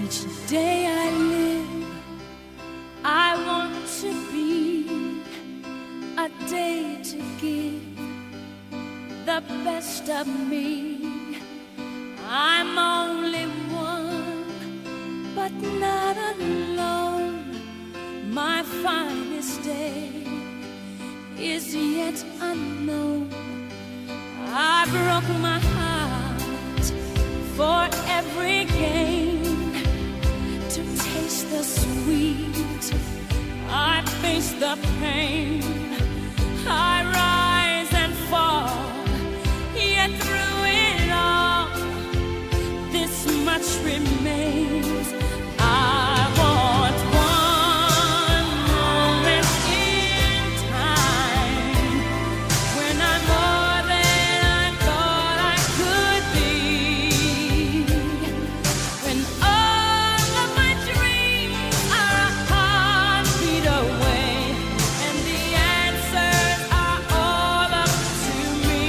Each day I live, I want to be a day to give the best of me. I'm only one, but not alone. My finest day is yet unknown. I broke my heart for every gain, to taste the sweet. I face the pain. I rise and fall, yet through it all, this much remains. I want one moment in time when I'm more than I thought I could be, when all of my dreams are a heartbeat away, and the answers are all up to me.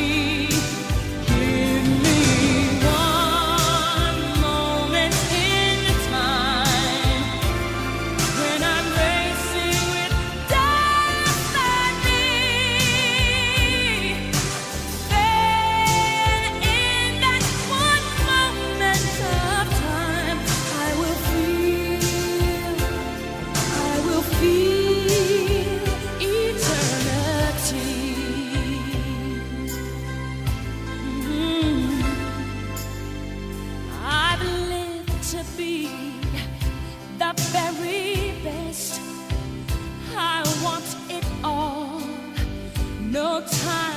Give me one moment in time when I'm racing with destiny. Then in that one moment of time, I will feel eternity. I've lived to be the very best. I want it all. No time